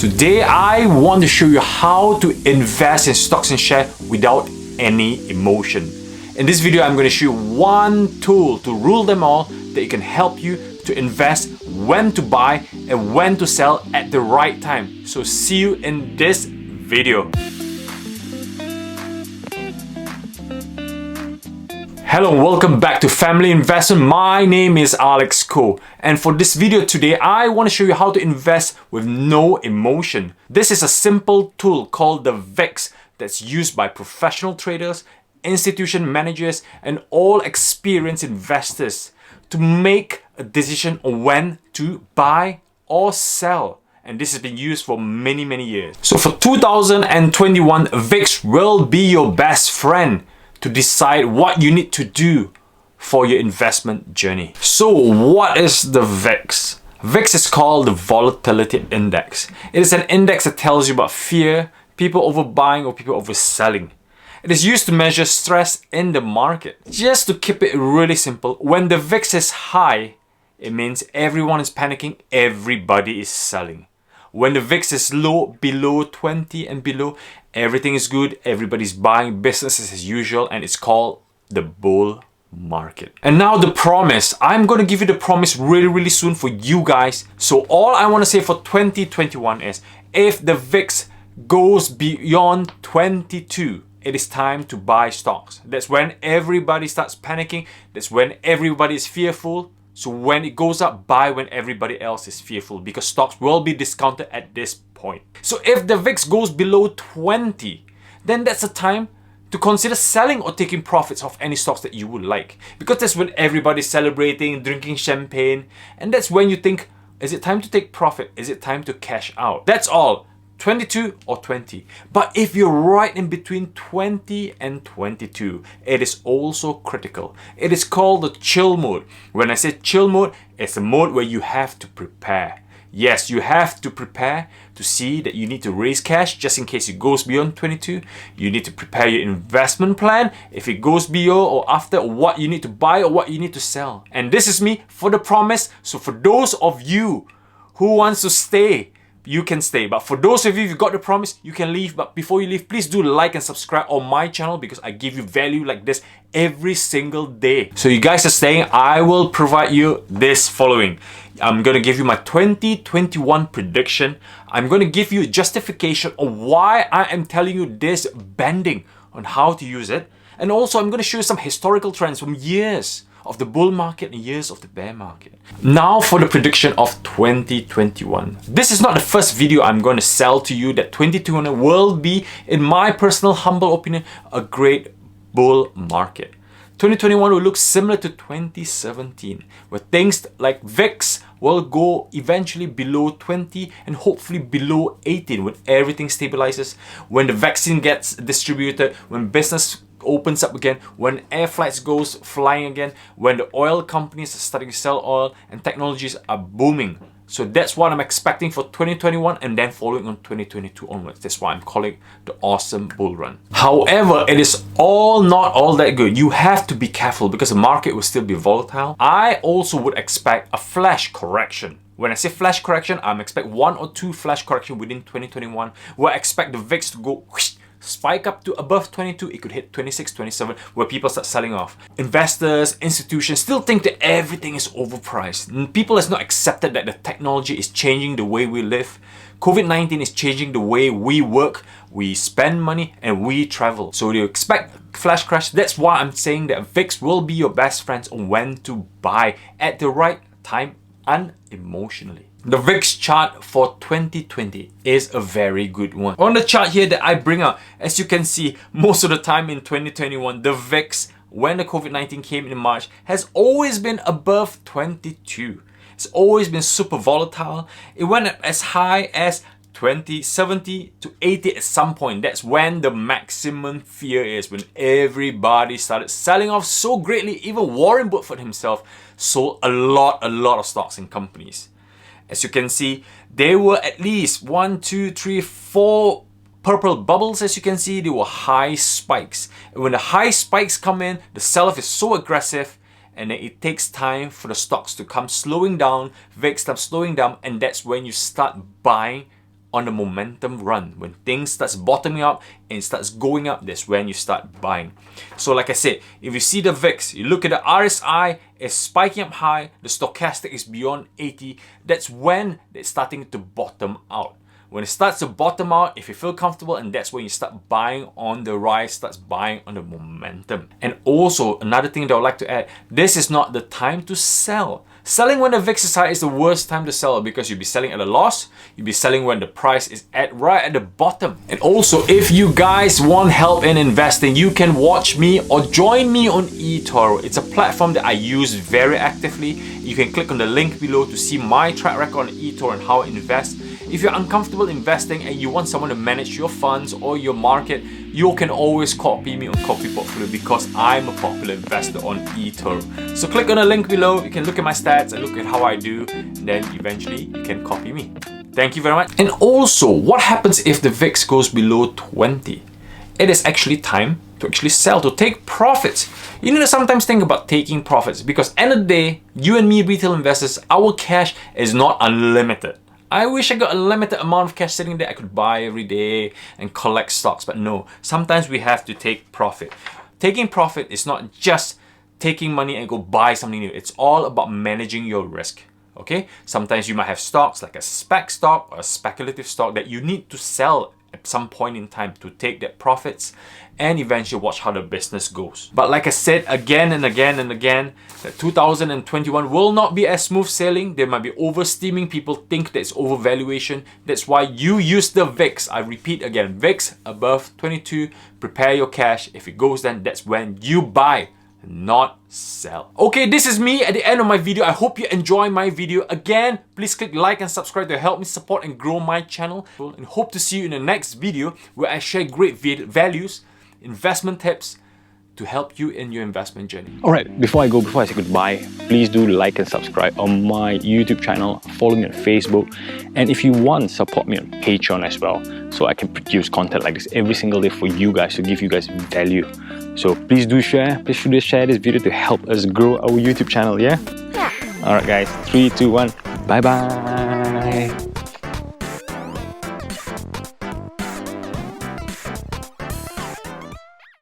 Today I want to show you how to invest in stocks and shares without any emotion. In this video I'm going to show you one tool to rule them all that can help you to invest, when to buy and when to sell at the right time. So see you in this video. Hello and welcome back to Family Investment. My name is Alex Ko, and for this video today I want to show you how to invest with no emotion. This is a simple tool called the VIX that's used by professional traders, institution managers and all experienced investors to make a decision on when to buy or sell. And this has been used for many years. So for 2021, VIX will be your best friend to decide what you need to do for your investment journey. So what is the VIX? VIX is called the Volatility Index. It is an index that tells you about fear, people overbuying or people overselling. It is used to measure stress in the market. Just to keep it really simple, when the VIX is high, it means everyone is panicking, everybody is selling. When the VIX is low, below 20 and below, everything is good, everybody's buying, business as usual, and it's called the bull market. And now the promise. I'm going to give you the promise really soon for you guys. So all I want to say for 2021 is, if the VIX goes beyond 22, it is time to buy stocks. That's when everybody starts panicking. That's when everybody is fearful. So when it goes up, buy when everybody else is fearful, because stocks will be discounted at this point. So if the VIX goes below 20, then that's a time to consider selling or taking profits of any stocks that you would like. Because that's when everybody's celebrating, drinking champagne, and that's when you think, is it time to take profit? Is it time to cash out? That's all. 22 or 20. But if you're right in between 20 and 22, it is also critical. It is called the chill mode. When I say chill mode, it's a mode where you have to prepare. Yes, you have to prepare to see that you need to raise cash just in case it goes beyond 22. You need to prepare your investment plan if it goes beyond or after, what you need to buy or what you need to sell. And this is me for the promise. So for those of you who wants to stay, you can stay. But for those of you who got the promise, you can leave. But before you leave, please do like and subscribe on my channel, because I give you value like this every single day. So you guys are staying, I will provide you this following. I'm going to give you my 2021 prediction. I'm going to give you justification on why I am telling you this banding on how to use it. And also I'm going to show you some historical trends from years of the bull market and years of the bear market. Now for the prediction of 2021. This is not the first video I'm going to sell to you that 2021 will be, in my personal humble opinion, a great bull market. 2021 will look similar to 2017, where things like VIX will go eventually below 20 and hopefully below 18 when everything stabilizes, when the vaccine gets distributed, when business opens up again, when air flights goes flying again, when the oil companies are starting to sell oil and technologies are booming. So that's what I'm expecting for 2021, and then following on 2022 onwards. That's why I'm calling the awesome bull run. However, it is not all that good. You have to be careful because the market will still be volatile. I also would expect a flash correction. When I say flash correction, I'm expect 1 or 2 flash correction within 2021, where I expect the VIX to go whoosh, spike up to above 22, it could hit 26, 27, where people start selling off. Investors, institutions still think that everything is overpriced. People has not accepted that the technology is changing the way we live. COVID-19 is changing the way we work, we spend money and we travel. So you expect flash crash. That's why I'm saying that VIX will be your best friends on when to buy at the right time, unemotionally. The VIX chart for 2020 is a very good one. On the chart here that I bring up, as you can see, most of the time in 2021, the VIX, when the COVID-19 came in March, has always been above 22. It's always been super volatile. It went up as high as 20, 70 to 80 at some point. That's when the maximum fear is, when everybody started selling off so greatly. Even Warren Buffett himself sold a lot of stocks in companies. As you can see, there were at least 1, 2, 3, 4 purple bubbles. As you can see, there were high spikes. And when the high spikes come in, the sell-off is so aggressive, and then it takes time for the stocks to come slowing down, VIX starts slowing down, and that's when you start buying on the momentum run. When things starts bottoming out and starts going up, that's when you start buying. So like I said, if you see the VIX, you look at the RSI, it's spiking up high, the stochastic is beyond 80, that's when it's starting to bottom out. When it starts to bottom out, if you feel comfortable, and that's when you start buying on the rise, starts buying on the momentum. And also, another thing that I would like to add, this is not the time to sell. Selling when the VIX is high is the worst time to sell because you'll be selling at a loss. You'll be selling when the price is right at the bottom. And also, if you guys want help in investing, you can watch me or join me on eToro. It's a platform that I use very actively. You can click on the link below to see my track record on eToro and how I invest. If you're uncomfortable investing and you want someone to manage your funds or your market, you can always copy me on Coffee Portfolio because I'm a popular investor on eToro. So click on the link below, you can look at my stats and look at how I do, and then eventually you can copy me. Thank you very much. And also, what happens if the VIX goes below 20? It is actually time to actually sell, to take profits. You need to sometimes think about taking profits because end of the day, you and me retail investors, our cash is not unlimited. I wish I got a limited amount of cash sitting there I could buy every day and collect stocks, but no, sometimes we have to take profit. Taking profit is not just taking money and go buy something new. It's all about managing your risk, okay? Sometimes you might have stocks like a spec stock or a speculative stock that you need to sell at some point in time to take that profits and eventually watch how the business goes. But like I said again and again and again, that 2021 will not be as smooth sailing. There might be oversteaming. People think that it's overvaluation. That's why you use the VIX. I repeat again, VIX above 22, prepare your cash. If it goes then, that's when you buy, not sell. Okay, this is me at the end of my video. I hope you enjoy my video. Again, please click like and subscribe to help me support and grow my channel. And hope to see you in the next video where I share great values, investment tips to help you in your investment journey. Alright, before I say goodbye, please do like and subscribe on my YouTube channel, follow me on Facebook, and if you want, support me on Patreon as well, so I can produce content like this every single day for you guys, to give you guys value. So please do share this video to help us grow our YouTube channel, yeah? Alright guys, 3, 2, 1, bye bye!